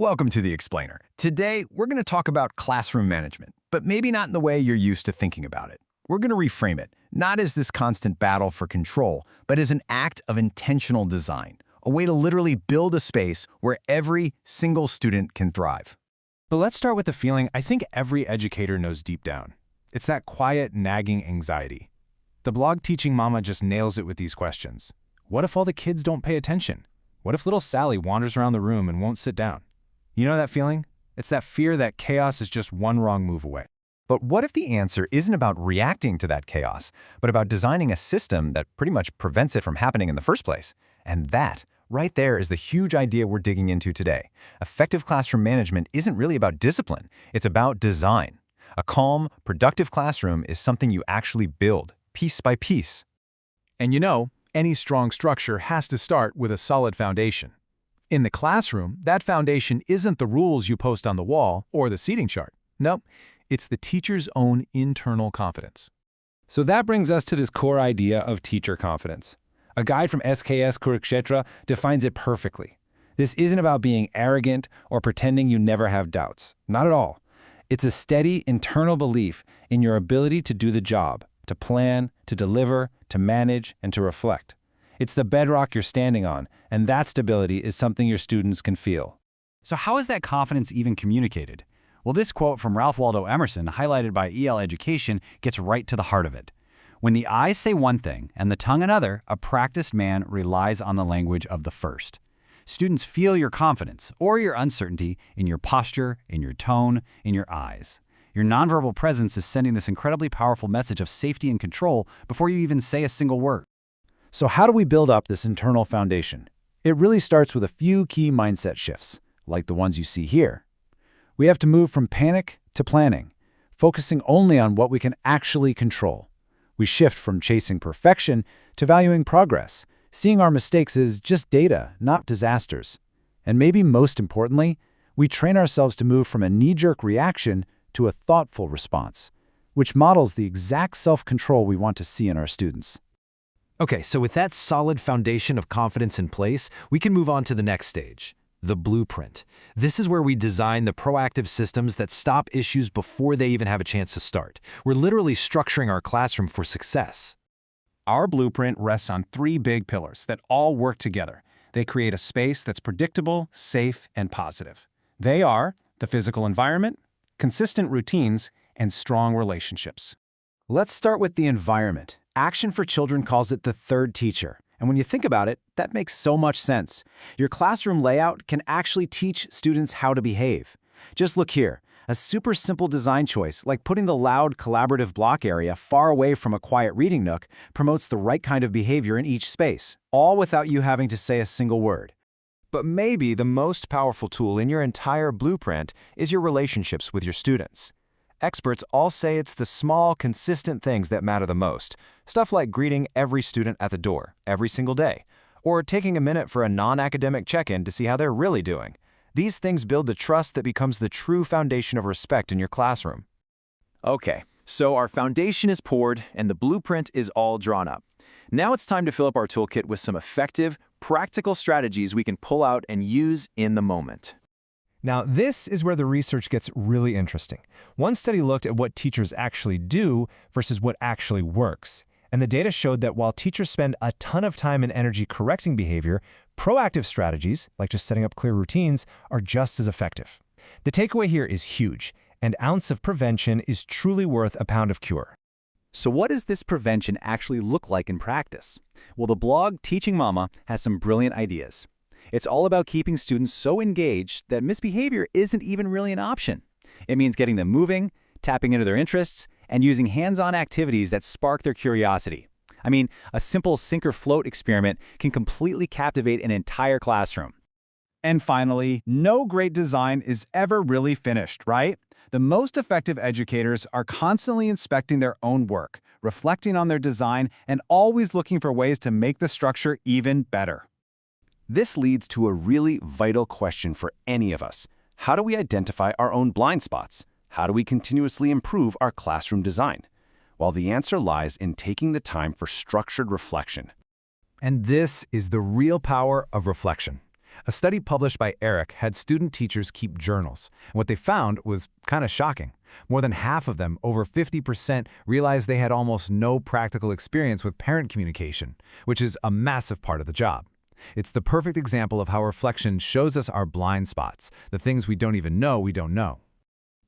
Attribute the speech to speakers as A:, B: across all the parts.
A: Welcome to The Explainer. Today, we're going to talk about classroom management, but maybe not in the way you're used to thinking about it. We're going to reframe it, not as this constant battle for control, but as an act of intentional design, a way to literally build a space where every single student can thrive.
B: But let's start with the feeling I think every educator knows deep down. It's that quiet, nagging anxiety. The blog Teaching Mama just nails it with these questions. What if all the kids don't pay attention? What if little Sally wanders around the room and won't sit down? You know that feeling? It's that fear that chaos is just one wrong move away.
A: But what if the answer isn't about reacting to that chaos, but about designing a system that pretty much prevents it from happening in the first place? And that, right there, is the huge idea we're digging into today. Effective classroom management isn't really about discipline. It's about design. A calm, productive classroom is something you actually build, piece by piece.
B: And you know, any strong structure has to start with a solid foundation. In the classroom, that foundation isn't the rules you post on the wall or the seating chart. Nope, it's the teacher's own internal confidence. So that brings us to this core idea of teacher confidence. A guide from SKS Kurukshetra defines it perfectly. This isn't about being arrogant or pretending you never have doubts. Not at all. It's a steady internal belief in your ability to do the job, to plan, to deliver, to manage, and to reflect. It's the bedrock you're standing on, and that stability is something your students can feel.
C: So how is that confidence even communicated? Well, this quote from Ralph Waldo Emerson, highlighted by EL Education, gets right to the heart of it. When the eyes say one thing and the tongue another, a practiced man relies on the language of the first. Students feel your confidence or your uncertainty in your posture, in your tone, in your eyes. Your nonverbal presence is sending this incredibly powerful message of safety and control before you even say a single word.
B: So how do we build up this internal foundation? It really starts with a few key mindset shifts, like the ones you see here. We have to move from panic to planning, focusing only on what we can actually control. We shift from chasing perfection to valuing progress, seeing our mistakes as just data, not disasters. And maybe most importantly, we train ourselves to move from a knee-jerk reaction to a thoughtful response, which models the exact self-control we want to see in our students.
D: Okay, so with that solid foundation of confidence in place, we can move on to the next stage, the blueprint. This is where we design the proactive systems that stop issues before they even have a chance to start. We're literally structuring our classroom for success.
B: Our blueprint rests on three big pillars that all work together. They create a space that's predictable, safe, and positive. They are the physical environment, consistent routines, and strong relationships.
E: Let's start with the environment. Action for Children calls it the third teacher. And when you think about it, that makes so much sense. Your classroom layout can actually teach students how to behave. Just look here. A super simple design choice, like putting the loud collaborative block area far away from a quiet reading nook, promotes the right kind of behavior in each space, all without you having to say a single word.
A: But maybe the most powerful tool in your entire blueprint is your relationships with your students. Experts all say it's the small, consistent things that matter the most. Stuff like greeting every student at the door, every single day, or taking a minute for a non-academic check-in to see how they're really doing. These things build the trust that becomes the true foundation of respect in your classroom. Okay, so our foundation is poured and the blueprint is all drawn up. Now it's time to fill up our toolkit with some effective, practical strategies we can pull out and use in the moment.
F: Now, this is where the research gets really interesting. One study looked at what teachers actually do versus what actually works. And the data showed that while teachers spend a ton of time and energy correcting behavior, proactive strategies, like just setting up clear routines, are just as effective. The takeaway here is huge. An ounce of prevention is truly worth a pound of cure.
E: So what does this prevention actually look like in practice? Well, the blog Teaching Mama has some brilliant ideas. It's all about keeping students so engaged that misbehavior isn't even really an option. It means getting them moving, tapping into their interests, and using hands-on activities that spark their curiosity. I mean, a simple sink or float experiment can completely captivate an entire classroom.
B: And finally, no great design is ever really finished, right? The most effective educators are constantly inspecting their own work, reflecting on their design, and always looking for ways to make the structure even better.
E: This leads to a really vital question for any of us. How do we identify our own blind spots? How do we continuously improve our classroom design? Well, the answer lies in taking the time for structured reflection.
D: And this is the real power of reflection.
B: A study published by Eric had student teachers keep journals. And what they found was kind of shocking. More than half of them, over 50%, realized they had almost no practical experience with parent communication, which is a massive part of the job. It's the perfect example of how reflection shows us our blind spots, the things we don't even know we don't know.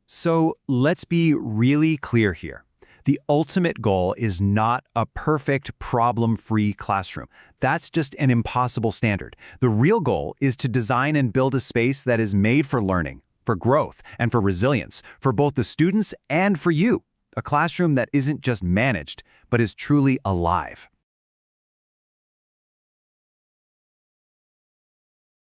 A: So let's be really clear here. The ultimate goal is not a perfect, problem-free classroom. That's just an impossible standard. The real goal is to design and build a space that is made for learning, for growth, and for resilience, for both the students and for you. A classroom that isn't just managed, but is truly alive.